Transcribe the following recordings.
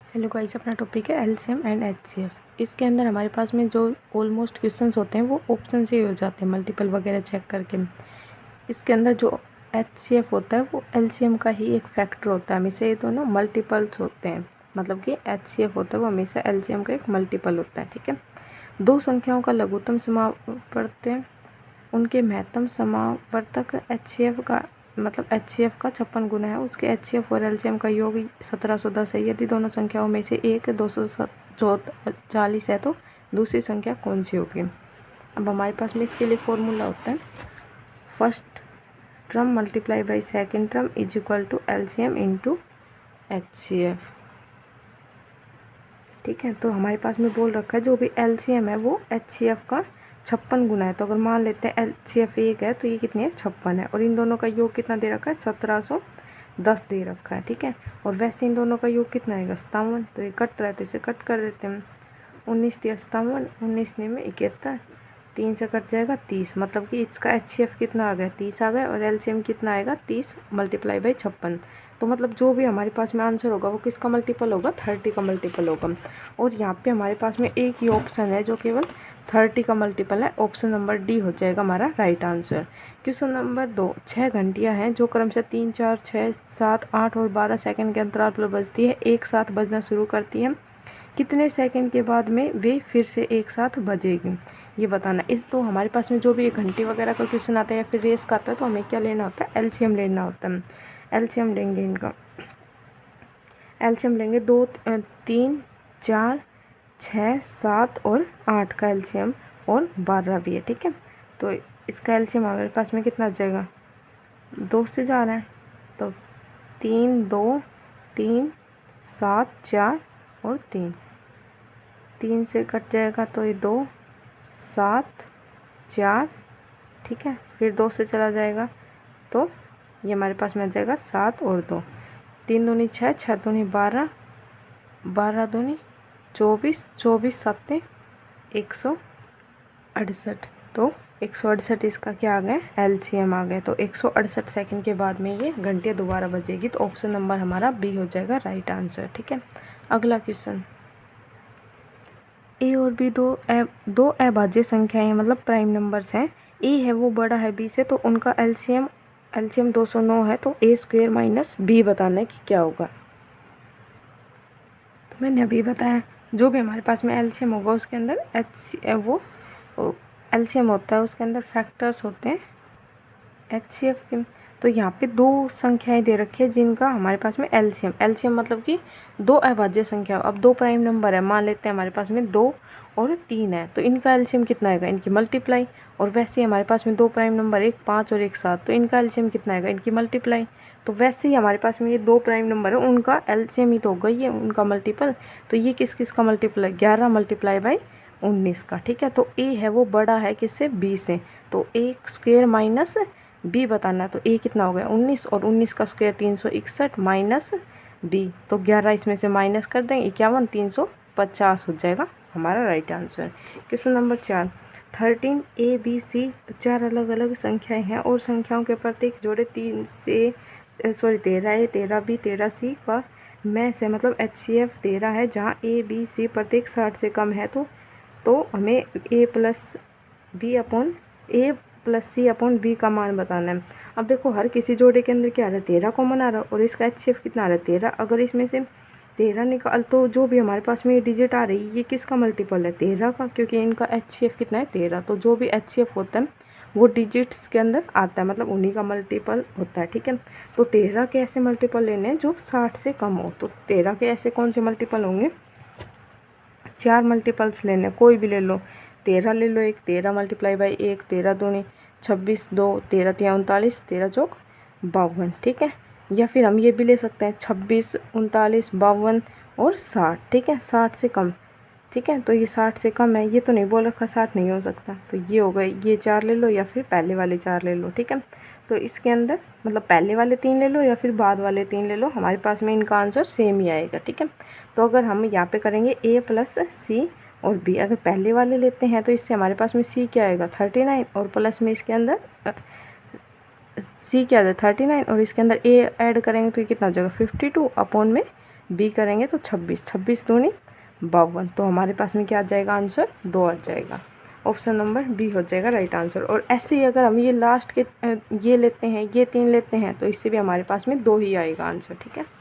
Hello guys, अपना topic है LCM and HCF. इसके अंदर हमारे पास में जो ऑलमोस्ट क्वेश्चंस होते हैं वो ऑप्शन से ही हो जाते हैं, मल्टीपल वगैरह चेक करके। इसके अंदर जो एचसीएफ होता है वो एलसीएम का ही एक फैक्टर होता है। हमेशा ये दोनों मल्टीपल्स होते हैं, मतलब कि एचसीएफ होता है वो हमेशा एलसीएम का एक मल्टीपल होता है। ठीक है, दो संख्याओं का लघुत्तम समावर्त उनके महत्तम समावर्तक एचसीएफ का मतलब एचसीएफ का 56 गुना है। उसके एचसीएफ और एलसीएम का योग 1710 है। यदि दोनों संख्याओं में से एक 240 है तो दूसरी संख्या कौन सी होगी। अब हमारे पास में इसके लिए फॉर्मूला होता है first term multiply by second term is equal to LCM into HCF. ठीक है, तो हमारे पास में बोल रखा है जो भी एलसीएम है वो एचसीएफ का 56 गुना है। तो अगर मान लेते हैं एचसीएफ 1 है तो ये कितनी है 56 है, और इन दोनों का योग कितना दे रखा है 1710 दे रखा है। ठीक है, और वैसे इन दोनों का योग कितना आएगा 57। तो ये कट रहा है तो इसे कट कर देते हैं। 19 × 57, 19 में 71, 3 से कट जाएगा 30, मतलब कि इसका एचसीएफ कितना आ गया 30 आ गया, और एलसीएम कितना आएगा 30 मल्टीप्लाई बाई 56। तो मतलब जो भी हमारे पास में आंसर होगा वो किसका मल्टीपल होगा 30 का मल्टीपल होगा। और यहाँ पे हमारे पास में एक ही ऑप्शन है जो केवल 30 का मल्टीपल है, ऑप्शन नंबर डी हो जाएगा हमारा राइट आंसर। क्वेश्चन नंबर 2, 6 घंटियाँ हैं जो क्रम से 3, 4, 6, 7, 8 और 12 सेकंड के अंतराल पर बजती है, एक साथ बजना शुरू करती है। कितने सेकंड के बाद में वे फिर से एक साथ बजेगी, ये बताना। इस तो हमारे पास में जो भी एक घंटी वगैरह का क्वेश्चन आता है या फिर रेस का आता है तो हमें क्या लेना होता है एलसीएम लेना होता है। एलसीएम लेंगे इनका, एलसीएम लेंगे 2, 3, 4, 6, 7 और 8 का एलसीएम, और 12 भी है। ठीक है, तो इसका एलसीएम हमारे पास में कितना आ जाएगा 2 से जा रहा है तो 3, 2, 3, 7, 4 और 3, 3 से कट जाएगा तो ये 2, 7, 4। ठीक है, फिर 2 से चला जाएगा तो ये हमारे पास में आ जाएगा 7 और 2, 3 दूनी 6, 6 दूनी 12, 12 दूनी 24, 24 7 168। तो 168 इसका क्या आ गया एलसीएम आ गया। तो 168 सेकंड के बाद में ये घंटियाँ दोबारा बजेगी, तो ऑप्शन नंबर हमारा बी हो जाएगा राइट आंसर। ठीक है, अगला क्वेश्चन, ए और बी दो अभाज्य संख्याएं मतलब प्राइम नंबर्स हैं। ए है वो बड़ा है बी से, तो उनका एलसीएम 209 है, तो ए स्क्वेयर माइनस बी बताना है कि क्या होगा। तो मैंने अभी बताया जो भी हमारे पास में एलसीएम होगा उसके अंदर वो एलसीएम होता है, उसके अंदर फैक्टर्स होते हैं एचसीएफ के। तो यहाँ पे दो संख्याएं दे रखी है जिनका हमारे पास में एलसीएम मतलब कि दो अभाज्य संख्या। अब दो प्राइम नंबर है, मान लेते हैं हमारे पास में 2 और 3 है, तो इनका एलसीएम कितना आएगा इनकी मल्टीप्लाई। और वैसे ही हमारे पास में दो प्राइम नंबर 1, 5 और 1, 7, तो इनका एलसीएम कितना आएगा इनकी मल्टीप्लाई। तो वैसे ही हमारे पास में ये दो प्राइम नंबर है उनका एलसीएम ही तो होगा ये उनका मल्टीपल। तो ये किस किस का मल्टीपल है 11 मल्टीप्लाई बाई 19 का। ठीक है, तो ए है वो बड़ा है किससे बी से, तो ए स्क्वेयर माइनस बी बताना है। तो ए कितना हो गया 19, और 19 का स्क्वायर 361 माइनस बी, तो 11 इसमें से माइनस कर देंगे 51, 350 हो जाएगा हमारा right answer. Question number 4, 13 A B C 4 अलग अलग संख्याएं हैं और संख्याओं के प्रत्येक जोड़े 13 ए 13 बी 13 सी का में से मतलब एचसीएफ 13 है, जहाँ ए बी सी प्रत्येक 60 से कम है। तो हमें ए प्लस सी अपॉन बी का मान बताना है। अब देखो हर किसी जोड़े के अंदर क्या आ रहा है 13 कॉमन आ रहा है, और इसका एचसीएफ कितना आ रहा है 13। अगर इसमें से 13 निकाल तो जो भी हमारे पास में डिजिट आ रही है ये किसका मल्टीपल है 13 का, क्योंकि इनका एचसीएफ कितना है 13। तो जो भी एचसीएफ होता है वो डिजिट्स के अंदर आता है, मतलब उन्हीं का मल्टीपल होता है। ठीक है, तो 13 के ऐसे मल्टीपल लेने हैं जो 60 से कम हो। तो 13 के ऐसे कौन से मल्टीपल होंगे 4 मल्टीपल्स लेने, कोई भी ले लो। 13 ले लो, एक 13 मल्टीप्लाई बाई 1, 13 दूनी 26, 2 13 तिया 39, 13 चौक 52। ठीक है, या फिर हम ये भी ले सकते हैं 26, 39, 52 और 60। ठीक है, 60 से कम। ठीक है, तो ये 60 से कम है, ये तो नहीं बोल रखा 60 नहीं हो सकता, तो ये हो गए ये 4 ले लो या फिर पहले वाले 4 ले लो। ठीक है, तो इसके अंदर मतलब पहले वाले 3 ले लो या फिर बाद वाले 3 ले लो, हमारे पास में इनका आंसर सेम ही आएगा। ठीक है, तो अगर हम यहाँ पे करेंगे ए प्लस सी और बी, अगर पहले वाले लेते हैं तो इससे हमारे पास में सी क्या आएगा 39, और प्लस में इसके अंदर सी क्या आ जाए 39, और इसके अंदर ए ऐड करेंगे तो ये कितना हो जाएगा 52 अपॉन में बी करेंगे तो 26, 26 दूनी 52। तो हमारे पास में क्या आ जाएगा आंसर 2 आ जाएगा। ऑप्शन नंबर बी हो जाएगा राइट आंसर। और ऐसे ही अगर हम ये लास्ट के ये लेते हैं, ये 3 लेते हैं, तो इससे भी हमारे पास में 2 ही आएगा आंसर। ठीक है,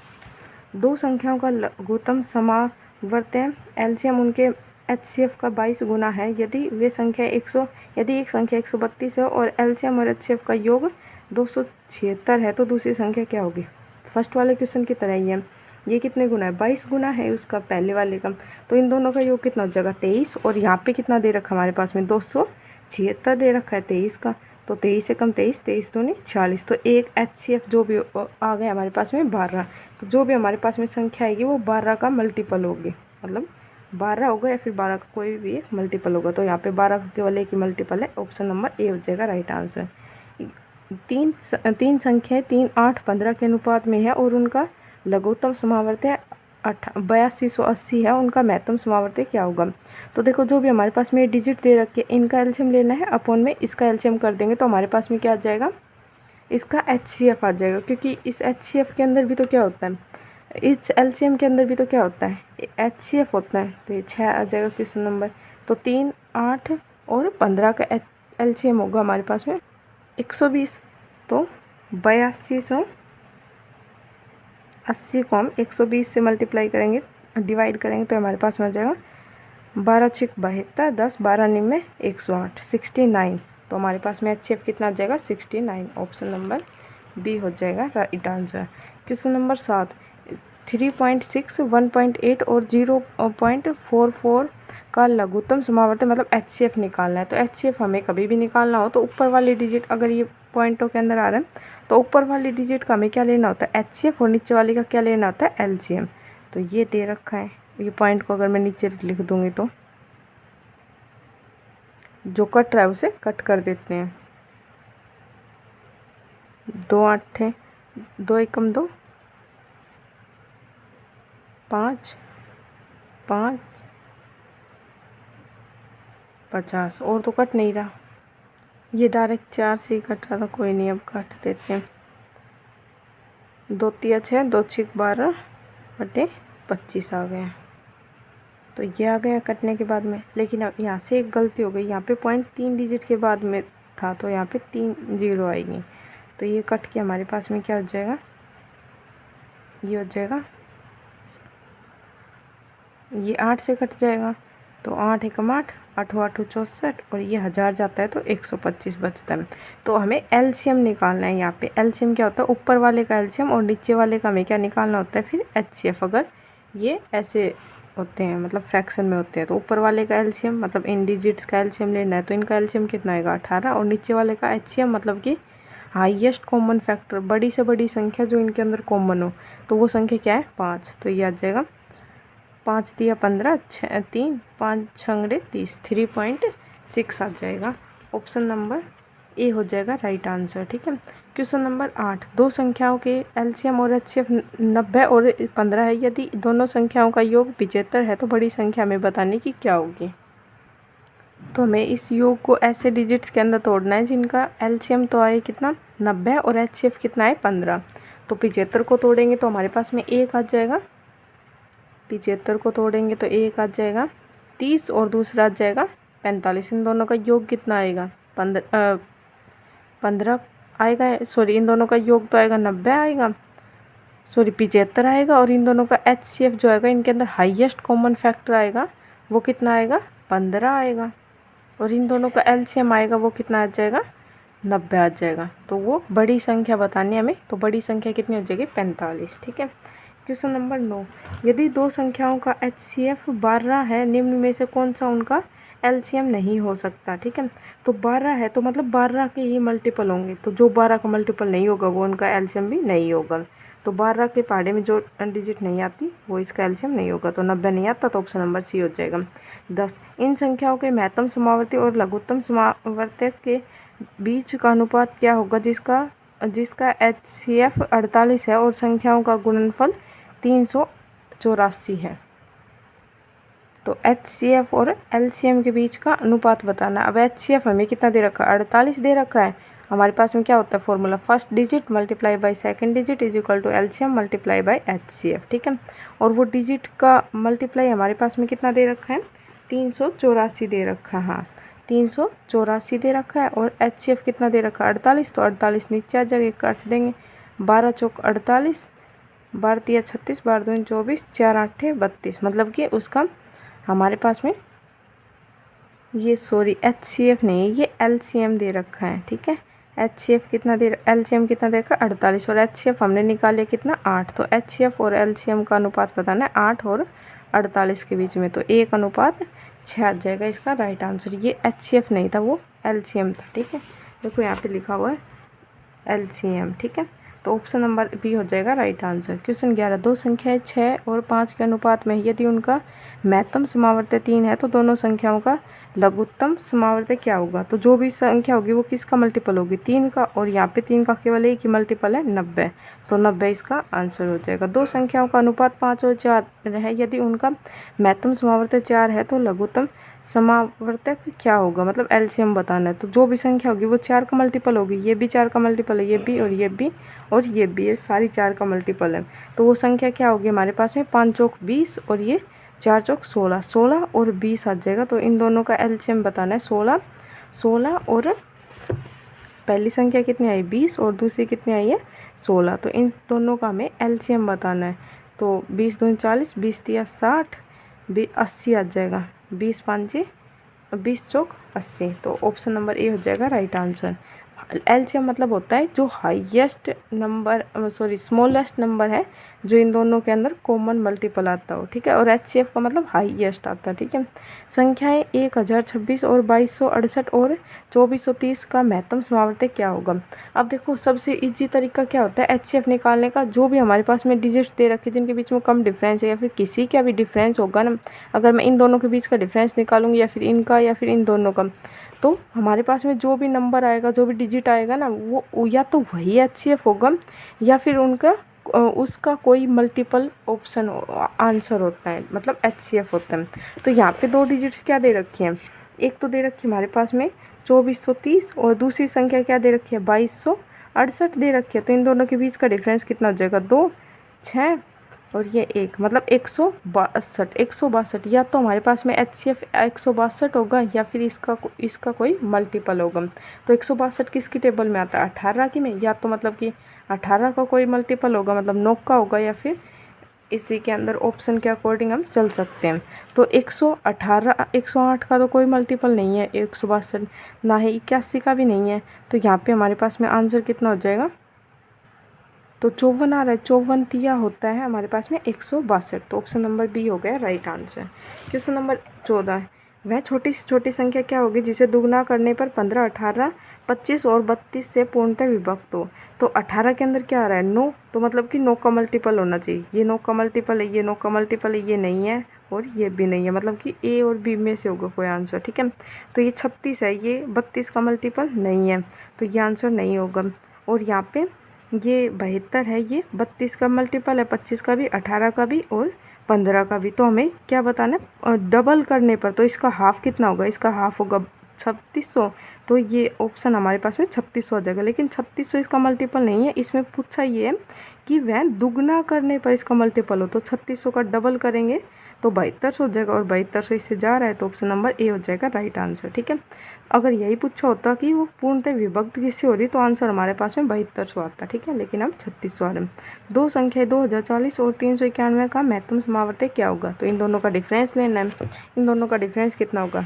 दो संख्याओं का लघुत्तम समावर्त्य एलसीएम उनके एचसीएफ का 22 गुना है यदि वे संख्या 100 यदि एक संख्या 132 है और एलसीएम और एचसीएफ का योग 276 है तो दूसरी संख्या क्या होगी। फर्स्ट वाले क्वेश्चन की तरह ही है, ये कितने गुना है, 22 गुना है उसका पहले वाले का। तो इन दोनों का योग कितना हो जाएगा 23, और यहाँ पे कितना दे रखा हमारे पास में 276 दे रखा है 23 का। तो 23 से कम 23, 23 दूनी 46। तो एक एचसीएफ जो भी आ गया हमारे पास में 12। तो जो भी हमारे पास में संख्या आएगी वो 12 का मल्टीपल होगी, मतलब 12 होगा या फिर 12 का कोई भी एक मल्टीपल होगा। तो यहाँ पे 12 का केवल एक ही मल्टीपल है। ऑप्शन नंबर ए हो जाएगा राइट आंसर। तीन संख्याएँ 3, 8, 15 के अनुपात में है और उनका लघुत्तम समावर्त्य 8280 है, उनका महत्तम समावर्त्य क्या होगा। तो देखो जो भी हमारे पास में डिजिट दे रखे इनका एलसीएम लेना है, अपॉन में इसका एलसीएम कर देंगे तो हमारे पास में क्या आ जाएगा, इसका एचसीएफ आ जाएगा। क्योंकि इस एचसीएफ के अंदर भी तो क्या होता है, इस एलसीएम के अंदर भी तो क्या होता है, एचसीएफ होता है। तो ये 6 आ जाएगा क्वेश्चन नंबर। तो 3, 8 और 15 का एलसीएम होगा हमारे पास में 120। तो 8280 को हम 120 से मल्टीप्लाई करेंगे, डिवाइड करेंगे तो हमारे पास में आ जाएगा 12 6 72, 10 12 9 108, 69। तो हमारे पास में एचसीएफ कितना आ जाएगा 69। ऑप्शन नंबर बी हो जाएगा राइट आंसर। क्वेश्चन नंबर 7, 3.6, 1.8 और 0.44 का लघुत्तम समावर्त्य मतलब एचसीएफ निकालना है। तो एचसीएफ हमें कभी भी निकालना हो तो ऊपर वाली डिजिट अगर ये पॉइंटों के अंदर आ रहा है तो ऊपर वाली डिजिट का हमें क्या लेना होता है एचसीएफ, और नीचे वाली का क्या लेना होता है एलसीएम। तो ये दे रखा है, ये पॉइंट को अगर मैं नीचे लिख दूंगी तो जो कट रहा है उसे कट कर देते हैं। 2 8 है, 2 एकम 2, 5 5 50 और तो कट नहीं रहा, ये डायरेक्ट 4 से ही कट रहा था। कोई नहीं, अब काट देते हैं। 2 3 6, 2 6 12 बटे 25 आ गया। तो ये आ गया कटने के बाद में। लेकिन अब यहाँ से एक गलती हो गई, यहाँ पे पॉइंट 3 डिजिट के बाद में था तो यहाँ पे 3 0 आएगी। तो ये कट के हमारे पास में क्या हो जाएगा, ये हो जाएगा, ये 8 से कट जाएगा। तो 8 एकम 8, 8 8 64 और ये 1000 जाता है तो 125 बचता है। तो हमें एलसीएम निकालना है। यहाँ पे एलसीएम क्या होता है, ऊपर वाले का एलसीएम और नीचे वाले का हमें क्या निकालना होता है फिर एचसीएफ। अगर ये ऐसे होते हैं मतलब फ्रैक्शन में होते हैं तो ऊपर वाले का एलसीएम मतलब इन डिजिट्स का एलसीएम लेना है। तो इनका एलसीएम कितना आएगा 18, और नीचे वाले का एचसीएम मतलब कि हाईएस्ट कॉमन फैक्टर, बड़ी से बड़ी संख्या जो इनके अंदर कॉमन हो, तो वो संख्या क्या है 5। तो ये आ जाएगा 5 दिया 15, 3 5 6 30, 3.6 आ जाएगा। ऑप्शन नंबर ए हो जाएगा राइट आंसर। ठीक है, क्वेश्चन नंबर 8, दो संख्याओं के एलसीएम और एचसीएफ 90 और 15 है यदि दोनों संख्याओं का योग 75 है तो बड़ी संख्या में बताने की क्या होगी। तो हमें इस योग को ऐसे डिजिट्स के अंदर तोड़ना है जिनका एलसीएम तो आए कितना 90 और एचसीएफ कितना है 15। तो 75 को तोड़ेंगे तो हमारे पास में 1 आ जाएगा, 75 को तोड़ेंगे तो 1 आ जाएगा 30 और दूसरा आ जाएगा 45। इन दोनों का योग कितना आएगा 15 आएगा, सॉरी इन दोनों का योग तो आएगा 90 आएगा, सॉरी 75 आएगा। और इन दोनों का एचसीएफ जो आएगा इनके अंदर हाईएस्ट कॉमन फैक्टर आएगा वो कितना आएगा 15 आएगा, और इन दोनों का एलसीएम आएगा वो कितना आ जाएगा 90 आ जाएगा। तो वो बड़ी संख्या बतानी है हमें, तो बड़ी संख्या कितनी हो जाएगी 45। ठीक है, क्वेश्चन नंबर 9, यदि दो संख्याओं का एचसीएफ 12 है निम्न में से कौन सा उनका एलसीएम नहीं हो सकता। ठीक है, तो 12 है तो मतलब 12 के ही मल्टीपल होंगे, तो जो 12 का मल्टीपल नहीं होगा वो उनका एलसीएम भी नहीं होगा। तो 12 के पहाड़े में जो डिजिट नहीं आती वो इसका एलसीएम नहीं होगा। तो 90 नहीं आता तो ऑप्शन नंबर सी हो जाएगा। 10, इन संख्याओं के महत्तम समावर्ती और लघुत्तम समावर्तक के बीच का अनुपात क्या होगा जिसका एचसीएफ 48 है और संख्याओं का गुणनफल 384 है। तो एचसीएफ और एलसीएम के बीच का अनुपात बताना। अब एचसीएफ हमें कितना दे रखा है 48 दे रखा है, हमारे पास में क्या होता है formula, first digit multiply by second digit is equal to LCM multiply by HCF, ठीक है। और वो डिजिट का मल्टीप्लाई हमारे पास में कितना दे रखा है, 384 दे रखा है, हाँ 384 दे रखा है। और एचसीएफ कितना दे रखा है, 48, तो 48 नीचे आ जाएगा, काट देंगे, 12 चौक 48, 12 तिया 36, 12 दूनी 24, 4 आठे 32, मतलब कि उसका हमारे पास में ये सॉरी एचसीएफ नहीं, ये एलसीएम दे रखा है, ठीक है। एचसीएफ कितना दे, एलसीएम कितना दे रखा है 48, और एचसीएफ हमने निकाले कितना 8, तो एचसीएफ और एलसीएम का अनुपात बताना है 8 और 48 के बीच में, तो 1:6 आ जाएगा इसका राइट आंसर। ये एचसीएफ नहीं था, वो एलसीएम था, ठीक है। देखो यहाँ पे लिखा हुआ है एलसीएम, ठीक है। तो ऑप्शन नंबर बी हो जाएगा राइट आंसर। क्वेश्चन 11, दो संख्याएं 6 और 5 के अनुपात में यदि उनका महत्तम समावर्त 3 है तो दोनों संख्याओं का लघुत्तम समावर्त क्या होगा। तो जो भी संख्या होगी वो किसका मल्टीपल होगी, 3 का, और यहाँ पे 3 का केवल एक ही मल्टीपल है 90, तो 90 इसका आंसर हो जाएगा। दो संख्याओं का अनुपात 5 और 4 है, यदि उनका महत्तम समावर्त 4 है तो लघुत्तम समावर्तक क्या होगा, मतलब एलसीएम बताना है। तो जो भी संख्या होगी वो 4 का मल्टीपल होगी, ये भी 4 का मल्टीपल है, ये भी और ये भी और ये भी, ये सारी 4 का मल्टीपल है। तो वो संख्या क्या होगी हमारे पास में, 5 चौक 20 और ये 4 चौक 16, 16 और 20 आ जाएगा। तो इन दोनों का एलसीएम बताना है 16, 16 और पहली संख्या कितनी आई 20 और दूसरी कितनी आई है 16, तो इन दोनों का हमें एलसीएम बताना है। तो 20 दूनी 40, 20 तिया 60, 80 आ जाएगा, 20 5 20 चौक 80, तो ऑप्शन नंबर ए हो जाएगा राइट आंसर। एलसीएम मतलब होता है जो highest number, sorry smallest number है जो इन दोनों के अंदर कॉमन मल्टीपल आता हो, ठीक है। और एचसीएफ का मतलब हाईएस्ट आता है, ठीक है। संख्याएं 1026 और 2268 और 2430 का महत्तम समावर्तक क्या होगा। अब देखो सबसे इजी तरीका क्या होता है एचसीएफ निकालने का, जो भी हमारे पास में डिजिट्स दे रखे जिनके बीच में कम डिफरेंस है या फिर किसी का भी डिफरेंस होगा ना, अगर मैं इन दोनों के बीच का डिफरेंस निकालूंगी या फिर इनका या फिर इन दोनों का, तो हमारे पास में जो भी नंबर आएगा, जो भी डिजिट आएगा ना, वो या तो वही एचसीएफ होगा या फिर उनका उसका कोई मल्टीपल ऑप्शन आंसर होता है, मतलब एचसीएफ होता है। तो यहाँ पे दो डिजिट्स क्या दे रखी हैं, एक तो दे रखी है हमारे पास में 2430 और दूसरी संख्या क्या दे रखी है 2268 दे रखी है। तो इन दोनों के बीच का डिफरेंस कितना हो जाएगा 2, 6 और ये 1, मतलब 162, 162, या तो हमारे पास में एचसीएफ 162 होगा या फिर इसका कोई मल्टीपल होगा। तो 162 किसकी टेबल में आता है 18 की में, या तो मतलब कि 18 का कोई मल्टीपल होगा, मतलब 9 का होगा, या फिर इसी के अंदर ऑप्शन के अकॉर्डिंग हम चल सकते हैं। तो 118, 108 का तो कोई मल्टीपल नहीं है 162, ना ही 81 का भी नहीं है। तो यहाँ पे हमारे पास में आंसर कितना हो जाएगा, तो 54 आ रहा है, 54 तिया होता है हमारे पास में 162, तो ऑप्शन नंबर बी हो गया राइट आंसर। क्वेश्चन नंबर 14, वह छोटी से छोटी संख्या क्या होगी जिसे दुगना करने पर 15, 18, 25 और 32 से पूर्णतः विभक्त हो। तो 18 के अंदर क्या आ रहा है 9, तो मतलब कि 9 का मल्टीपल होना चाहिए, ये 9 का मल्टीपल है, ये 9 का मल्टीपल है, ये नहीं है और ये भी नहीं है, मतलब कि ए और बी में से होगा कोई आंसर, ठीक है। तो ये 36 है, ये 32 का मल्टीपल नहीं है, तो ये आंसर नहीं होगा। और यहाँ पे ये 72 है, ये 32 का मल्टीपल है, 25 का भी, 18 का भी और 15 का भी। तो हमें क्या बताना है डबल करने पर, तो इसका हाफ कितना होगा, इसका हाफ होगा 3600, तो ये ऑप्शन हमारे पास में 3600 आ जाएगा। लेकिन 3600 इसका मल्टीपल नहीं है, इसमें पूछा ये है कि वह दुगना करने पर इसका मल्टीपल हो, तो 3600 का डबल करेंगे तो 7200 हो जाएगा, और 7200 इससे जा रहा है, तो ऑप्शन नंबर ए हो जाएगा राइट आंसर, ठीक है। अगर यही पूछा होता कि वो पूर्णतः विभक्त किससे हो रही, तो आंसर हमारे पास में 7200 आता, ठीक है। लेकिन हम 3600 आ रहे हैं। दो संख्याएं 2040 और 391 का महत्तम समावर्तक क्या होगा। तो इन दोनों का डिफरेंस लेना है, इन दोनों का डिफरेंस कितना होगा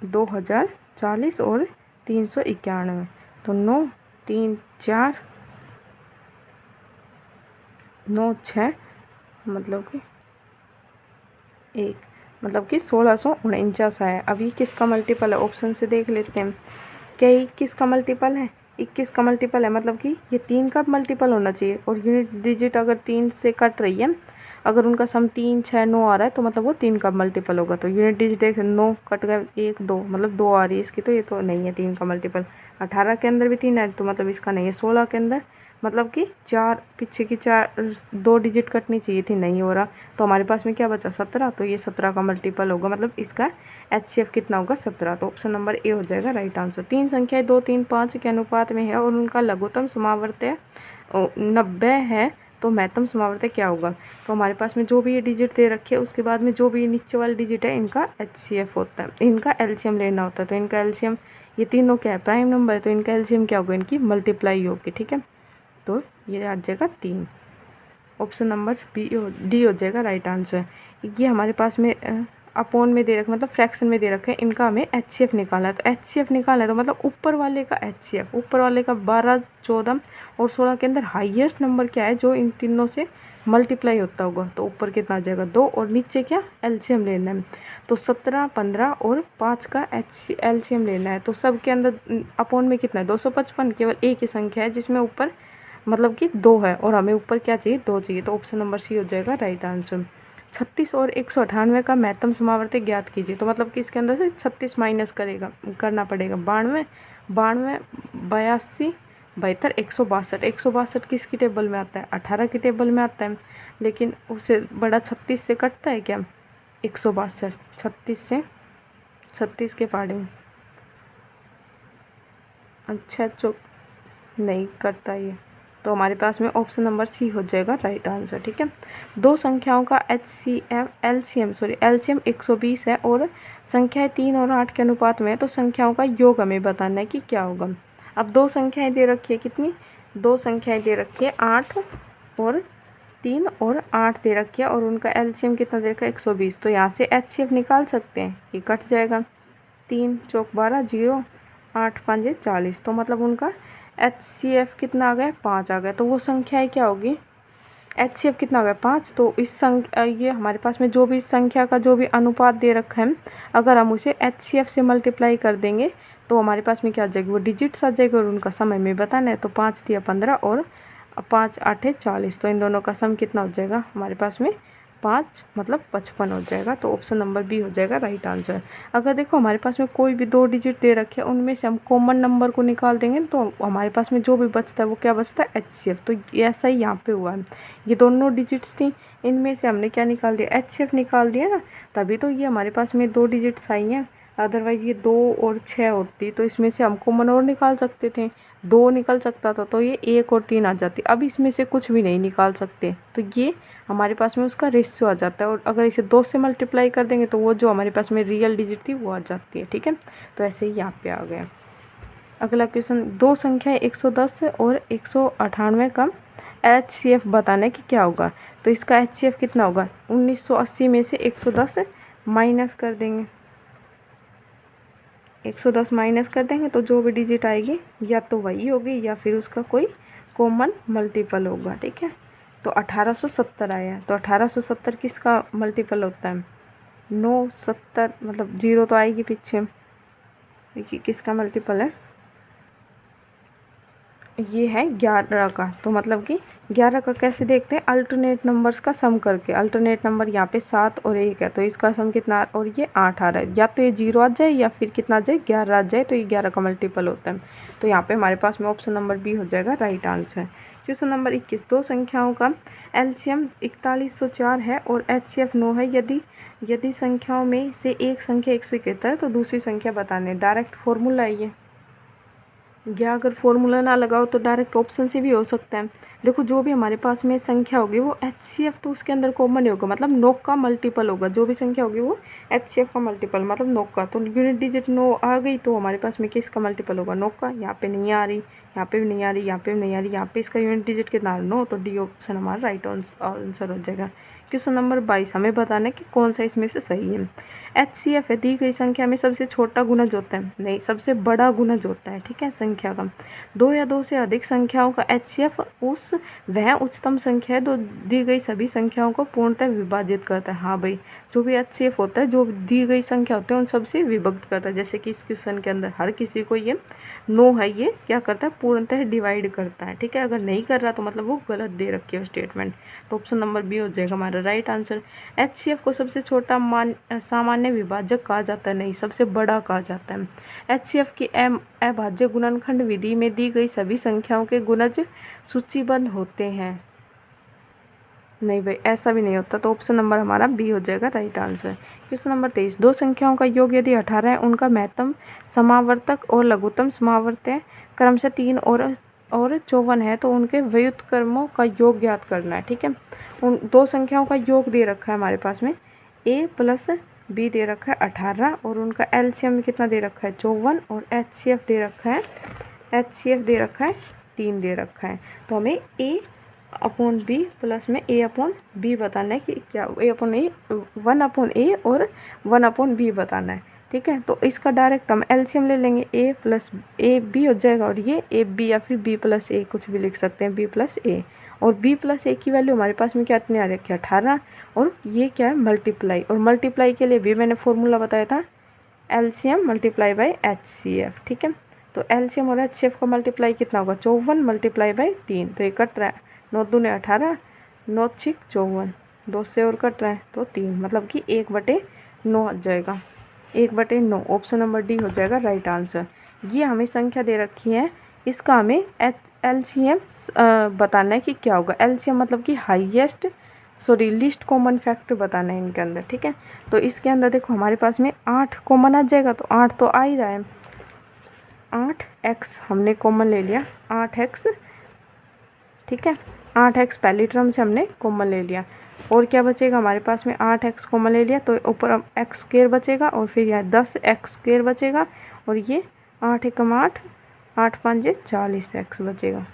2040 और 391, तो 9 3 4 9 6, मतलब कि 1, मतलब कि 1649 आया। अब ये किसका मल्टीपल है, ऑप्शन से देख लेते हैं। क्या ये 21 का मल्टीपल है, 21 का मल्टीपल है, मतलब कि ये 3 का मल्टीपल होना चाहिए। और यूनिट डिजिट अगर 3 से कट रही है, अगर उनका सम 3 6 9 आ रहा है, तो मतलब वो 3 का मल्टीपल होगा। तो यूनिट डिजिट देख 9 कट गए 1 2, मतलब 2 आ रही है इसकी, तो ये तो नहीं है 3 का मल्टीपल। 18 के अंदर भी 3 है, तो मतलब इसका नहीं है। 16 के अंदर मतलब कि 4 पीछे की 4 2 डिजिट कटनी चाहिए थी, नहीं हो रहा, तो हमारे पास में क्या बचा 17, तो ये 17 का मल्टीपल होगा, मतलब इसका HCF कितना होगा 17, तो ऑप्शन नंबर ए हो जाएगा राइट आंसर। 3 संख्याएं 2, 3, 5 के अनुपात में है और उनका लघुत्तम समावर्त्य 90 है, तो महत्तम समावर्त्य क्या होगा। तो हमारे पास में जो भी ये डिजिट दे रखे है उसके बाद में जो भी नीचे वाले डिजिट है इनका HCF होता है, इनका LCM लेना होता है। तो इनका LCM, ये तीनों क्या है प्राइम नंबर है, तो इनका LCM क्या होगा, इनकी मल्टीप्लाई होगी, ठीक है। तो ये आ जाएगा 3, ऑप्शन नंबर डी हो जाएगा राइट आंसर। ये हमारे पास में अपोन में दे रखा, मतलब फ्रैक्शन में दे रखा है, इनका हमें HCF निकालना है। तो HCF निकालना है तो मतलब ऊपर वाले का HCF, ऊपर वाले का 12, 14 और 16 के अंदर हाईएस्ट नंबर क्या है जो इन तीनों से मल्टीप्लाई होता होगा, तो ऊपर कितना आ जाएगा 2, और नीचे क्या LCM लेना है, तो 17, 15 और 5 का LCM लेना है। तो सब के अंदर अपोन में कितना है 255, केवल एक ही संख्या है जिसमें ऊपर मतलब कि 2 है और हमें ऊपर क्या चाहिए 2 चाहिए, तो ऑप्शन नंबर सी हो जाएगा राइट आंसर। 36 और 198 का महत्तम समावर्ती ज्ञात कीजिए, तो मतलब कि इसके अंदर से 36 माइनस करना पड़ेगा। 92, 92, 82, 72, 162। 162 किसकी टेबल में आता है 18 की टेबल में आता है, लेकिन उससे बड़ा 36 से कटता है क्या 162, 36 से 36 के पाड़े में, अच्छा चुप नहीं करता ये, तो हमारे पास में ऑप्शन नंबर सी हो जाएगा राइट आंसर, ठीक है। दो संख्याओं का LCM 120 है और संख्याएं 3 और 8 के अनुपात में है, तो संख्याओं का योग हमें बताना है कि क्या होगा। अब दो संख्याएं दे रखी है, कितनी, दो संख्याएं दे रखी है 8 और 3 और 8 दे रखी है और उनका LCM कितना दे रखा है 120, तो यहाँ से HCF निकाल सकते हैं, ये कट जाएगा, 3 चौक 12, 0, 8 5 40, तो मतलब उनका HCF कितना आ गया 5 आ गया, तो वो संख्याएं क्या होगी HCF कितना आ गया 5, तो इस संख्या ये हमारे पास में जो भी इस संख्या का जो भी अनुपात दे रखा है, अगर हम उसे HCF से मल्टीप्लाई कर देंगे तो हमारे पास में क्या आ जाएगी वो डिजिट्स आ जाएगी और उनका सम हमें बताना है। तो 5 दिया 15 और 5 8 40, तो इन दोनों का सम कितना हो जाएगा हमारे पास में 5 मतलब 55 हो जाएगा, तो ऑप्शन नंबर बी हो जाएगा राइट आंसर। अगर देखो हमारे पास में कोई भी 2 डिजिट दे रखे हैं उनमें से हम कॉमन नंबर को निकाल देंगे तो हमारे पास में जो भी बचता है वो क्या बचता है HCF, तो ऐसा ही यहाँ पे हुआ है, ये दोनों डिजिट्स थी इनमें से हमने क्या निकाल दिया HCF निकाल दिया ना, तभी तो ये हमारे पास में 2 डिजिट्स आई हैं, अदरवाइज़ ये 2 और 6 होती तो इसमें से हम कॉमन और निकाल सकते थे, 2 निकल सकता था तो ये 1 और 3 आ जाती, अब इसमें से कुछ भी नहीं निकाल सकते, तो ये हमारे पास में उसका रेशियो आ जाता है और अगर इसे 2 से मल्टीप्लाई कर देंगे तो वो जो हमारे पास में रियल डिजिट थी वो आ जाती है, ठीक है। तो ऐसे ही यहाँ पे आ गया। अगला क्वेश्चन, दो संख्या 110 और 198 का HCF बताना है कि क्या होगा, तो इसका HCF कितना होगा 1980 में से 110 माइनस कर देंगे, 110 माइनस कर देंगे तो जो भी डिजिट आएगी या तो वही होगी या फिर उसका कोई कॉमन मल्टीपल होगा, ठीक है। तो 1870 आया, तो 1870 किसका मल्टीपल होता है 970, मतलब 0 तो आएगी पीछे, देखिए किसका मल्टीपल है, ये है 11 का, तो मतलब कि 11 का कैसे देखते हैं अल्टरनेट नंबर्स का सम करके, अल्टरनेट नंबर यहाँ पे 7 और 1 है तो इसका सम कितना और ये 8 आ रहा है, या तो ये 0 आ जाए या फिर कितना आ जाए 11 आ जाए, तो ये 11 का मल्टीपल होता है, तो यहाँ पे हमारे पास में ऑप्शन नंबर बी हो जाएगा राइट आंसर। क्वेश्चन नंबर 21, दो संख्याओं का LCM 4104 है और HCF 9 है, यदि संख्याओं में से एक संख्या 171 है तो दूसरी संख्या बताने, डायरेक्ट फॉर्मूला है ये, या अगर फॉर्मूला ना लगाओ तो डायरेक्ट ऑप्शन से भी हो सकता है। देखो जो भी हमारे पास में संख्या होगी वो HCF तो उसके अंदर कॉमन ही होगा, मतलब 9 का मल्टीपल होगा, जो भी संख्या होगी वो HCF का मल्टीपल मतलब 9 का, तो यूनिट डिजिट 9 आ गई तो हमारे पास में किसका मल्टीपल होगा 9 का, यहाँ पे नहीं आ रही, यहाँ पे भी नहीं आ रही, यहाँ पे भी नहीं आ रही, यहाँ पे इसका यूनिट डिजिट कितना 9, तो डी ऑप्शन हमारा राइट आंसर हो जाएगा। क्वेश्चन नंबर 22, हमें बताना है कि कौन सा इसमें से सही है। HCF है दी गई संख्या में सबसे छोटा गुणज होता है, नहीं सबसे बड़ा गुणज होता है, ठीक है संख्या का। 2 या 2 से अधिक संख्याओं का HCF वह उच्चतम संख्या है जो दी गई सभी संख्याओं को पूर्णतः विभाजित करता है। हाँ भाई, जो भी HCF होता है जो दी गई संख्या होती है उन सबसे विभक्त करता है, जैसे कि इस क्वेश्चन के अंदर हर किसी को ये 9 है, ये क्या करता है पूर्णतः डिवाइड करता है, ठीक है। अगर नहीं कर रहा तो मतलब वो गलत दे रखी है स्टेटमेंट, तो ऑप्शन नंबर बी हो जाएगा हमारा राइट आंसर। HCF को सबसे छोटा सामान्य सामान्य विभाजक कहा जाता है, नहीं सबसे बड़ा कहा जाता है। HCF की अभाज्य गुणनखंड विधि में दी गई सभी संख्याओं के गुणज सूचीबद्ध होते हैं। नहीं भाई ऐसा भी नहीं होता, तो ऑप्शन नंबर हमारा बी हो जाएगा राइट आंसर। क्वेश्चन नंबर 23, दो संख्याओं का योग यदि 18 है, उनका महत्तम समावर्तक और लघुत्तम समावर्तक क्रमशः 3 और 54 है, तो उनके व्युत्क्रमों का योग ज्ञात करना है। ठीक है, उन दो संख्याओं का योग दे रखा है हमारे पास में a प्लस b दे रखा है 18 और उनका LCM कितना दे रखा है 54 और HCF दे रखा है 3 दे रखा है। तो हमें a अपॉन b प्लस में a अपॉन b बताना है कि क्या a upon a 1 upon a और 1 अपॉन b बताना है। ठीक है, तो इसका डायरेक्ट हम LCM ले लेंगे, a प्लस a b हो जाएगा और ये a b या फिर b प्लस a कुछ भी लिख सकते हैं, b प्लस a और b प्लस a की वैल्यू हमारे पास में क्या इतनी आ रखी है 18 और ये क्या है मल्टीप्लाई, और मल्टीप्लाई के लिए भी मैंने फॉर्मूला बताया था LCM मल्टीप्लाई बाई HCF। ठीक है, तो LCM और HCF का मल्टीप्लाई कितना होगा 54 मल्टीप्लाई बाई 3, तो ये कट रहा है 9 दूने 18 9 6 54, 2 से और कट रहा है तो 3, मतलब कि 1/9 आ जाएगा, 1/9 ऑप्शन नंबर डी हो जाएगा राइट आंसर। ये हमें संख्या दे रखी है, इसका हमें LCM बताना है कि क्या होगा। LCM मतलब कि लीस्ट कॉमन फैक्टर बताना है इनके अंदर। ठीक है, तो इसके अंदर देखो हमारे पास में 8 कॉमन आ जाएगा, तो 8 तो आ ही रहा है, 8x हमने कॉमन ले लिया 8x। ठीक है, 8x पहली टर्म से हमने कॉमन ले लिया और क्या बचेगा हमारे पास में 8x कॉमन ले लिया तो ऊपर x स्क्वायर बचेगा और फिर यहाँ 10x स्क्वायर बचेगा और ये 8 एकम 8 8 5 40x बचेगा।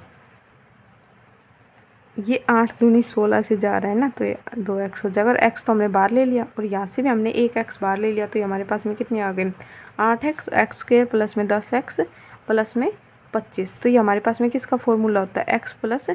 ये 8 दूनी 16 से जा रहा है ना, तो ये 2x हो जाएगा और x तो हमने बाहर ले लिया और यहाँ से भी हमने 1x बाहर ले लिया, तो ये हमारे पास में कितनी आ गई 8x x स्क्वायर प्लस में 10x प्लस में 25। तो ये हमारे पास में किसका फॉर्मूला होता है x प्लस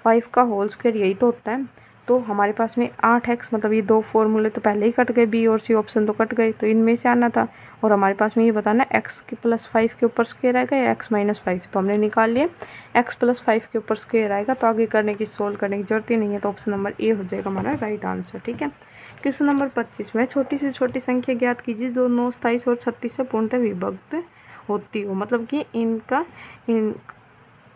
5 का होल स्क्वायर, यही तो होता है। तो हमारे पास में 8x मतलब ये दो फॉर्मूले तो पहले ही कट गए, बी और सी ऑप्शन तो कट गए, तो इनमें से आना था और हमारे पास में ये बताना x के प्लस 5 के ऊपर स्क्वायर आएगा या x माइनस 5, तो हमने निकाल लिया x प्लस 5 के ऊपर स्क्वायर आएगा, तो आगे करने की सोल्व करने की जरूरत ही नहीं है, तो ऑप्शन नंबर ए हो जाएगा हमारा राइट आंसर। ठीक है, क्वेश्चन नंबर 25 में छोटी से छोटी संख्या ज्ञात कीजिए जो 9, 27 और 36 से पूर्णतः विभक्त होती हो, मतलब कि इनका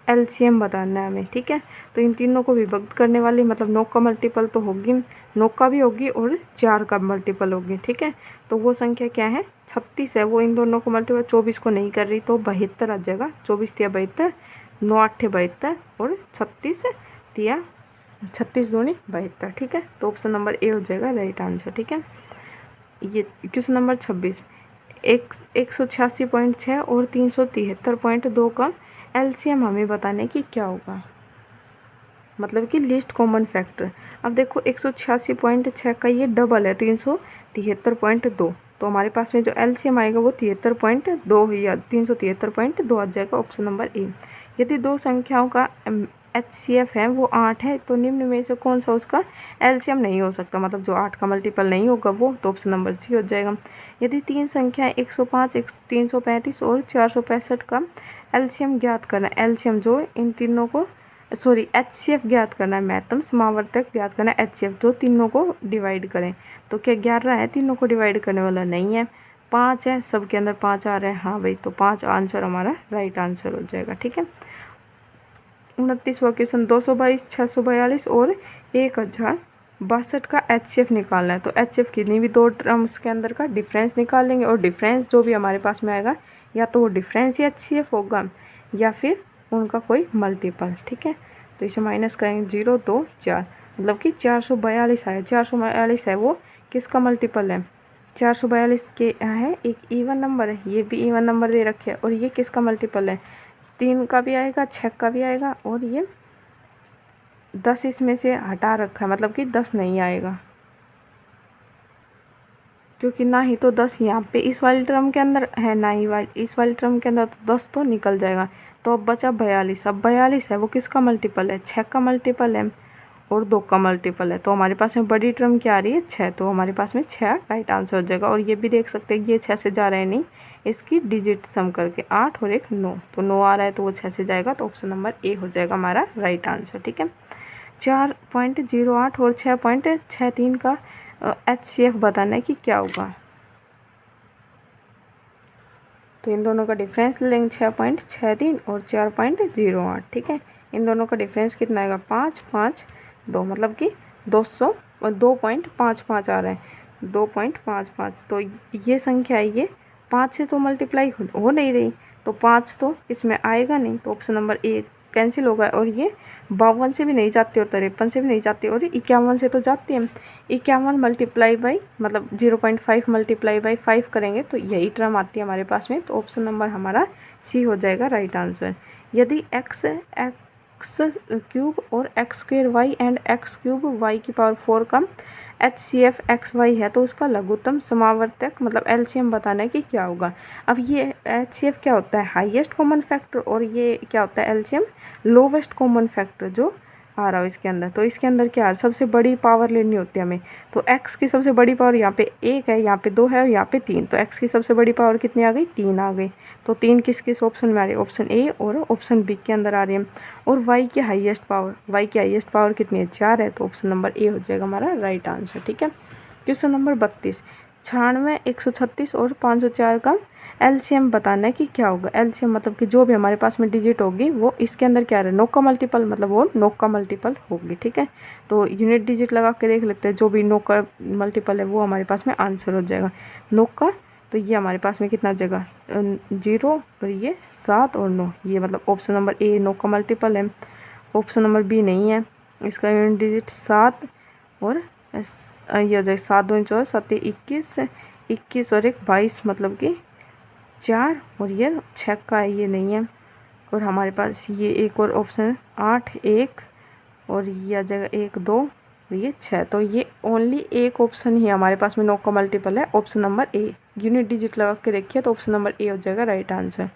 LCM बताना है हमें। ठीक है, तो इन तीनों को विभक्त करने वाली मतलब 9 का मल्टीपल तो होगी, 9 का भी होगी और 4 का मल्टीपल होगी। ठीक है, तो वो संख्या क्या है 36 है, वो इन दोनों को मल्टीपल 24 को नहीं कर रही, तो 72 आ जाएगा, 24 तिया 72, 9 8 72 और 36 तिया 36 दूनी 72। ठीक है, तो ऑप्शन नंबर ए हो जाएगा राइट आंसर। ठीक है, ये क्वेश्चन नंबर 26, 186.6 और 373.2 का LCM हमें बताने की क्या होगा, मतलब कि लीस्ट कॉमन फैक्टर। अब देखो 186.6 का ये डबल है 373.2, तो हमारे पास में जो LCM आएगा वो 73.2 या 373.2 आ जाएगा, ऑप्शन नंबर ए। यदि दो संख्याओं का HCF है वो 8 है, तो निम्न में से कौन सा उसका LCM नहीं हो सकता, मतलब जो 8 का मल्टीपल नहीं होगा वो, तो ऑप्शन नंबर सी हो जाएगा। यदि तीन संख्याएं 105 335 और 465 का LCM ज्ञात करना है, LCM जो इन तीनों को HCF ज्ञात करना है, महत्तम समावर्तक ज्ञात करना है HCF जो तीनों को डिवाइड करें, तो क्या 11 है, तीनों को डिवाइड करने वाला नहीं है, 5 है, सबके अंदर 5 आ रहे हैं, हाँ भाई, तो 5 आंसर हमारा राइट आंसर हो जाएगा। ठीक है, 29वां क्वेश्चन 222 642 और 1062 का HCF निकालना है, तो HCF किन्हीं भी दो टर्म्स के अंदर का डिफरेंस निकाल लेंगे और डिफरेंस जो भी हमारे पास में आएगा या तो वो डिफरेंस ही HCF होगा या फिर उनका कोई मल्टीपल। ठीक है, तो इसे माइनस करेंगे 0 2 4, मतलब कि 442 आया, 442 है वो किसका मल्टीपल है, 442 के है एक इवन नंबर है, ये भी इवन नंबर दे रखे है और ये किसका मल्टीपल है 3 का भी आएगा 6 का भी आएगा और ये 10 इसमें से हटा रखा है, मतलब कि 10 नहीं आएगा, क्योंकि ना ही तो 10 यहाँ पे इस वाली टर्म के अंदर है ना ही इस वाली टर्म के अंदर, तो 10 तो निकल जाएगा, तो अब बचा 42। अब 42 है वो किसका मल्टीपल है 6 का मल्टीपल है और 2 का मल्टीपल है, तो हमारे पास में बड़ी टर्म क्या आ रही है 6, तो हमारे पास में 6 राइट आंसर हो जाएगा। और ये भी देख सकते हैं ये 6 से जा रहे हैं नहीं, इसकी डिजिट सम करके 8 और 1 9, तो 9 आ रहा है तो वो 6 से जाएगा, तो ऑप्शन नंबर ए हो जाएगा हमारा राइट आंसर। ठीक है, 4.08 और 6.63 का HCF बताना है कि क्या होगा। तो इन दोनों का डिफरेंस ले लेंगे 6.63 और 4.08। ठीक है, इन दोनों का डिफरेंस कितना आएगा 552, मतलब कि 2.55 आ रहा है, 2.55। तो ये संख्या है, ये 5 से तो मल्टीप्लाई हो नहीं रही, तो 5 तो इसमें आएगा नहीं, तो ऑप्शन नंबर ए कैंसिल होगा। और ये 52 से भी नहीं जाती और 53 से भी नहीं जाती और 51 से तो जाती है। 51 मल्टीप्लाई बाई मतलब 0.5 मल्टीप्लाई बाई 5 करेंगे तो यही टर्म आती है हमारे पास में, तो ऑप्शन नंबर हमारा सी हो जाएगा राइट आंसर। यदि एक्स क्यूब और x square y and x cube y की पावर 4 का HCF XY है तो उसका लघुत्तम समावर्तक मतलब LCM बताना है कि क्या होगा। अब ये HCF क्या होता है, हाईएस्ट कॉमन फैक्टर, और ये क्या होता है LCM, लोवेस्ट कॉमन फैक्टर जो आ रहा हो इसके अंदर। तो इसके अंदर क्या है, सबसे बड़ी पावर लेनी होती है हमें, तो x की सबसे बड़ी पावर यहाँ पे 1 है, यहाँ पे 2 है और यहाँ पे 3, तो x की सबसे बड़ी पावर कितनी आ गई, 3 आ गई। तो 3 किस किस ऑप्शन में आ रही है, ऑप्शन ए और ऑप्शन बी के अंदर आ रही है। और y की हाईएस्ट पावर कितनी है, 4 है, तो ऑप्शन नंबर ए हो जाएगा हमारा राइट आंसर। ठीक है, क्वेश्चन नंबर 32, 96, 136 और 504 का LCM बताना है कि क्या होगा। LCM मतलब कि जो भी हमारे पास में डिजिट होगी वो इसके अंदर क्या है, नौ का मल्टीपल, मतलब वो नौ का मल्टीपल होगी। ठीक है, तो यूनिट डिजिट लगा के देख लेते हैं, जो भी नौ का मल्टीपल है वो हमारे पास में आंसर हो जाएगा नौ का। तो ये हमारे पास में कितना जगह 0 और ये 7 और 9, ये मतलब ऑप्शन नंबर ए 9 का मल्टीपल है। ऑप्शन नंबर बी नहीं है, इसका यूनिट डिजिट 7 और ये हो जाएगा 7 2 14 7 21, 21 और 1 22, मतलब कि 4 और ये 6 का है, ये नहीं है। और हमारे पास ये एक और ऑप्शन है 8 1 और ये आ जाएगा 1 2 और ये 6, तो ये ओनली एक ऑप्शन ही हमारे पास में 9 का मल्टीपल है, option number A. Unit digit लगा के देखिए तो ऑप्शन नंबर ए हो जाएगा राइट आंसर।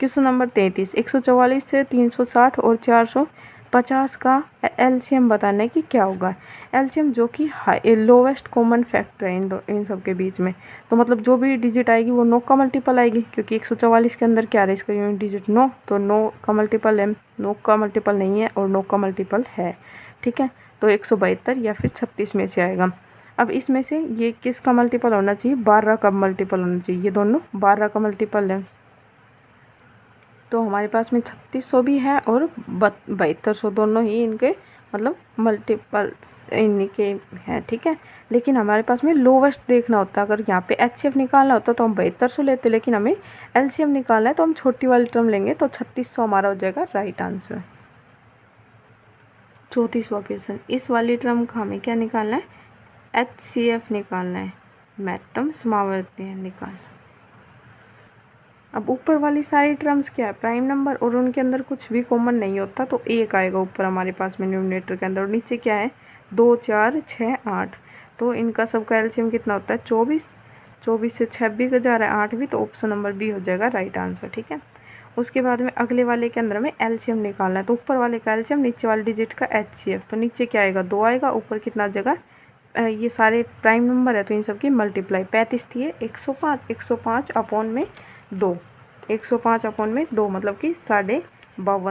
क्वेश्चन नंबर 33, 144 से 360 और 450 का LCM बताना है कि क्या होगा। LCM जो कि लोवेस्ट कॉमन फैक्टर है इन सब के बीच में, तो मतलब जो भी डिजिट आएगी वो 9 का मल्टीपल आएगी, क्योंकि 144 के अंदर क्या है, इसका यूनिट डिजिट 9, तो 9 का मल्टीपल है, 9 का मल्टीपल नहीं है और 9 का मल्टीपल है। ठीक है, तो 172 या फिर 36 में से आएगा। अब इसमें से ये किसका मल्टीपल होना चाहिए, 12 का मल्टीपल होना चाहिए, ये दोनों 12 का मल्टीपल है। तो हमारे पास में 3600 भी है और 7200, दोनों ही इनके मतलब मल्टीपल्स इनके हैं। ठीक है, लेकिन हमारे पास में लोवेस्ट देखना होता है, अगर यहाँ पे HCF निकालना होता तो हम 7200 लेते, लेकिन हमें LCM निकालना है तो हम छोटी वाली टर्म लेंगे, तो 3600 हमारा हो जाएगा राइट आंसर। 34वां क्वेश्चन, इस वाली टर्म का हमें क्या निकालना है, HCF निकालना है, महत्तम समावर्ती निकालना। अब ऊपर वाली सारी टर्म्स क्या है, प्राइम नंबर, और उनके अंदर कुछ भी कॉमन नहीं होता, तो एक आएगा ऊपर हमारे पास में न्यूमरेटर के अंदर, और नीचे क्या है 2 4 6 8, तो इनका सबका एलसीएम कितना होता है 24, 24 से 6 भी जा रहा है 8 भी, तो ऑप्शन नंबर बी हो जाएगा राइट आंसर। ठीक है, उसके बाद में अगले वाले के अंदर में एलसीएम निकालना है, तो ऊपर वाले का एलसीएम, नीचे वाले डिजिट का HCF, तो नीचे क्या आएगा 2 आएगा, ऊपर कितना जगह, ये सारे प्राइम नंबर है तो इन सब की मल्टीप्लाई 35 थी 105, 105 अपॉन में 2, 105 अपॉन में 2 मतलब कि 52,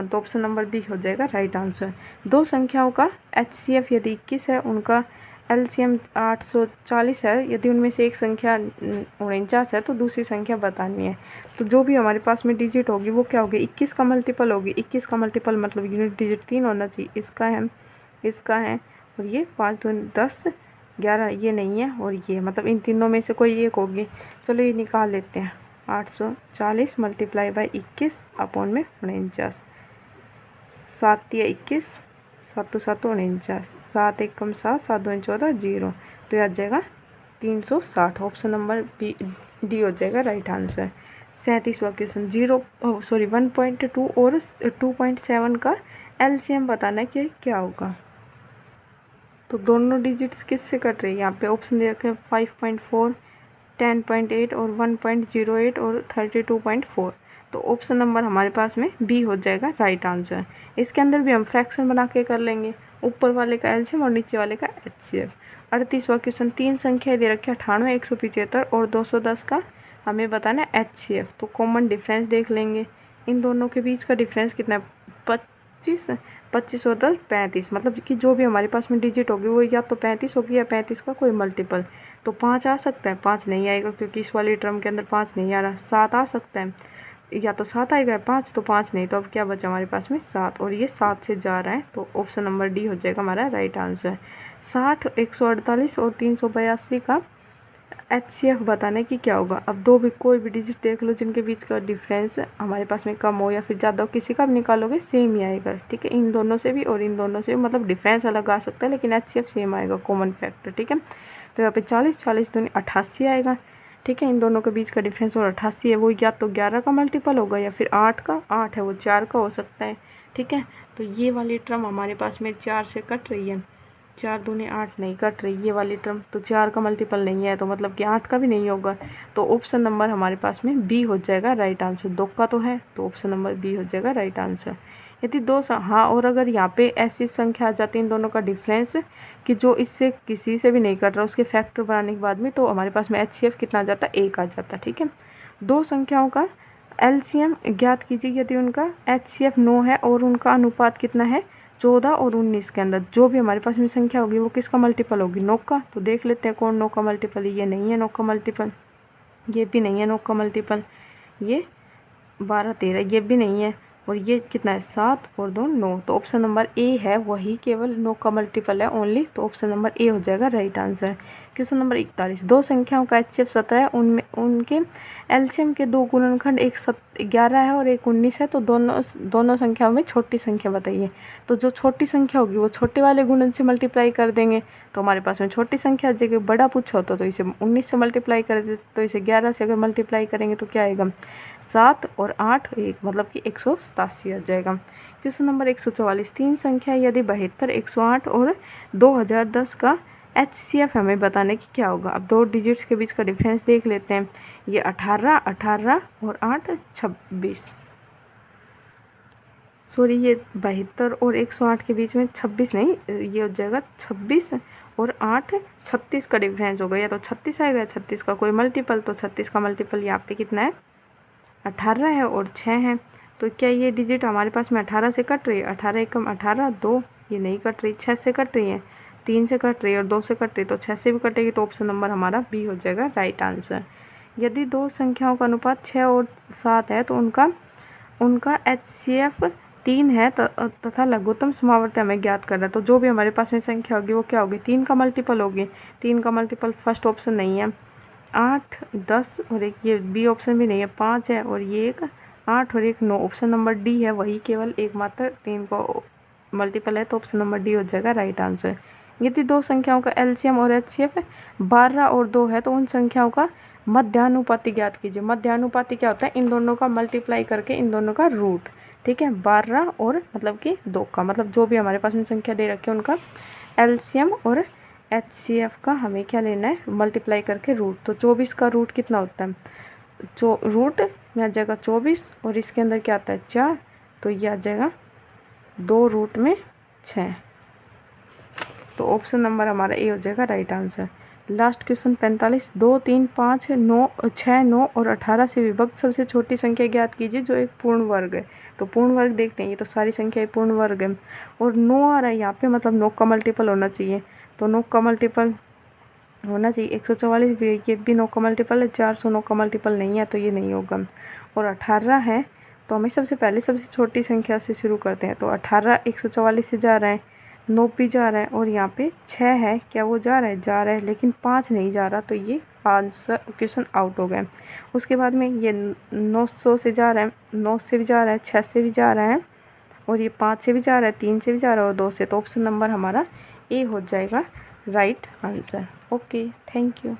तो ऑप्शन नंबर बी हो जाएगा राइट आंसर। दो संख्याओं का HCF यदि 21 है, उनका LCM 840 है, यदि उनमें से एक संख्या 49 है तो दूसरी संख्या बतानी है। तो जो भी हमारे पास में डिजिट होगी वो क्या होगी, 21 का मल्टीपल होगी, 21 का मल्टीपल मतलब यूनिट डिजिट 3 होना चाहिए, इसका है और ये 5 2 10 11, ये नहीं है और ये, मतलब इन तीनों में से कोई एक होगी। चलो ये निकाल लेते हैं, 840 मल्टीप्लाई बाई 21 अपॉन में 49, 7 या 21, 7 तो 7 49, 7 1 कम 7, 7 2 14 0, तो यह आ जाएगा 360, ऑप्शन नंबर बी डी हो जाएगा राइट आंसर। 37वां क्वेश्चन, 1.2 और 2.7 का LCM बताना है कि क्या होगा। तो दोनों डिजिट्स किससे कट रही है, यहाँ पे ऑप्शन दे रखे हैं 5.4, 10.8 और 1.08 और 32.4, तो ऑप्शन नंबर हमारे पास में बी हो जाएगा राइट आंसर। इसके अंदर भी हम फ्रैक्शन बना के कर लेंगे, ऊपर वाले का एलसीएम और नीचे वाले का HCF। 38वां क्वेश्चन, तीन संख्याएं दे रखी है 98, 175 और 210 का हमें बताना है HCF, तो कॉमन डिफरेंस देख लेंगे, इन दोनों के बीच का डिफरेंस कितना है 25 और 10 35, मतलब कि जो भी हमारे पास में डिजिट होगी वो या तो 35 होगी या 35 का कोई मल्टीपल, तो 5 आ सकता है, 5 नहीं आएगा क्योंकि इस वाली टर्म के अंदर 5 नहीं आ रहा। 7 आ सकता है, या तो 7 आएगा 5, तो 5 नहीं, तो अब क्या बचा हमारे पास में 7, और ये 7 से जा रहा है, तो ऑप्शन नंबर डी हो जाएगा हमारा राइट आंसर। 60, 148 और 382 का HCF बताने की क्या होगा। अब दो भी कोई भी डिजिट देख लो जिनके बीच का डिफरेंस हमारे पास में कम हो या फिर ज़्यादा हो, किसी का भी निकालोगे सेम ही आएगा, ठीक है। इन दोनों से भी और इन दोनों से भी, मतलब डिफरेंस अलग आ सकता है लेकिन HCF सेम आएगा, कॉमन फैक्टर, ठीक है। तो यहाँ पे 40, 40 दूनी 88 आएगा, ठीक है। इन दोनों के बीच का डिफरेंस और 88 है, वो या तो 11 का मल्टीपल होगा या फिर 8 का, 8 है वो 4 का हो सकता है, ठीक है। तो ये वाली टर्म हमारे पास में 4 से कट रही है, 4 दूनी 8 नहीं कट रही ये वाली टर्म, तो 4 का मल्टीपल नहीं है, तो मतलब कि 8 का भी नहीं होगा, तो ऑप्शन नंबर हमारे पास में बी हो जाएगा राइट आंसर। 2 का तो है, तो ऑप्शन नंबर बी हो जाएगा राइट आंसर। यदि हाँ, और अगर यहाँ पे ऐसी संख्या आ जाती है इन दोनों का डिफरेंस कि जो इससे किसी से भी नहीं कट रहा, उसके फैक्टर बनाने के बाद में, तो हमारे पास में HCF कितना आ जाता है, 1 आ जाता है, ठीक है। दो संख्याओं का LCM ज्ञात कीजिए यदि उनका HCF 9 है और उनका अनुपात कितना है, 14 और 19 के अंदर। जो भी हमारे पास में संख्या होगी वो किसका मल्टीपल होगी, 9 का। तो देख लेते हैं कौन 9 का मल्टीपल है। ये नहीं है 9 का मल्टीपल, ये भी नहीं है 9 का मल्टीपल, ये 12, 13, ये भी नहीं है, और ये कितना है 7 और 2 9, तो ऑप्शन नंबर ए है, वही केवल 9 का मल्टीपल है ओनली, तो ऑप्शन नंबर ए हो जाएगा राइट आंसर। क्वेश्चन नंबर 41, दो संख्याओं का HCF 17 है, उनमें उनके LCM के दो गुणनखंड, एक 11 है और एक 19 है, तो दोनों संख्याओं में छोटी संख्या बताइए। तो जो छोटी संख्या होगी वो छोटे वाले गुणन से मल्टीप्लाई कर देंगे, तो हमारे पास में छोटी संख्या जगह बड़ा पूछा होता तो इसे 19 से मल्टीप्लाई कर देते, तो इसे 11 से अगर मल्टीप्लाई करेंगे तो क्या आएगा 7 और 8 1, मतलब कि 187 आ जाएगा। क्वेश्चन नंबर 144, तीन संख्या यदि 72, 108 और 2010 का HCF हमें बताने की क्या होगा। अब दो डिजिट्स के बीच का डिफरेंस देख लेते हैं। ये 18, 18 और 8 26, सॉरी ये 72 और 108 के बीच में 26 नहीं, ये हो जाएगा 26 और 8 36 का डिफरेंस होगा, या तो 36 आएगा, 36 का कोई मल्टीपल, तो 36 का मल्टीपल यहाँ पे कितना है 18 है और 6 है। तो क्या ये डिजिट हमारे पास में 18 से कट रही है, 18 एकम 18, 2 ये नहीं कट रही, 6 से कट रही है, 3 से कट रही है और 2 से कट रही है, तो 6 से भी कटेगी, तो ऑप्शन नंबर हमारा बी हो जाएगा राइट आंसर। यदि दो संख्याओं का अनुपात 6 और 7 है तो उनका HCF 3 है तथा लघुत्तम समावर्ती हमें ज्ञात करना है। तो जो भी हमारे पास में संख्या होगी वो क्या होगी, 3 का मल्टीपल होगी। 3 का मल्टीपल फर्स्ट ऑप्शन नहीं है, 8, 10 और एक, ये बी ऑप्शन भी नहीं है, 5 है और ये एक 8 और एक 9, ऑप्शन नंबर डी है, वही केवल एकमात्र 3 को मल्टीपल है, तो ऑप्शन नंबर डी हो जाएगा राइट आंसर। यदि दो संख्याओं का LCM और HCF 12 और 2 है तो उन संख्याओं का मध्यानुपाती ज्ञात कीजिए। मध्यानुपाती क्या होता है, इन दोनों का मल्टीप्लाई करके इन दोनों का रूट, ठीक है। 12 और मतलब कि 2 का, मतलब जो भी हमारे पास में संख्या दे रखी है उनका LCM और HCF का हमें क्या लेना है, मल्टीप्लाई करके रूट। तो 24 का रूट कितना होता है, जो रूट में आ जाएगा 24 और इसके अंदर क्या आता है 4, तो ये आ जाएगा 2 रूट में 6, तो ऑप्शन नंबर हमारा ए हो जाएगा राइट आंसर। लास्ट क्वेश्चन 45, 2, 3, 5, 9, 6, 9 और 18 से विभक्त सबसे छोटी संख्या ज्ञात कीजिए जो एक पूर्ण वर्ग है। तो पूर्ण वर्ग देखते हैं, ये तो सारी संख्या पूर्ण वर्ग है और 9 आ रहा है यहाँ पे, मतलब 9 का मल्टीपल होना चाहिए, तो 9 का मल्टीपल होना चाहिए। 144 भी, ये भी 9 का मल्टीपल है, 409 का मल्टीपल नहीं है, तो ये नहीं होगा। और 18 है, तो हमें सबसे पहले सबसे छोटी संख्या से शुरू करते हैं, तो 18 144 से जा रहा है, 9 भी जा रहा है और यहाँ पे 6 है, क्या वो जा रहा है, लेकिन 5 नहीं जा रहा, तो ये आंसर क्वेश्चन आउट हो गए। उसके बाद में ये 900 से जा रहा है, 9 से भी जा रहा है, 6 से भी जा रहा है और ये 5 से भी जा रहा है, 3 से भी जा रहा है और 2 से, तो ऑप्शन नंबर हमारा ए हो जाएगा right answer. Okay, thank you.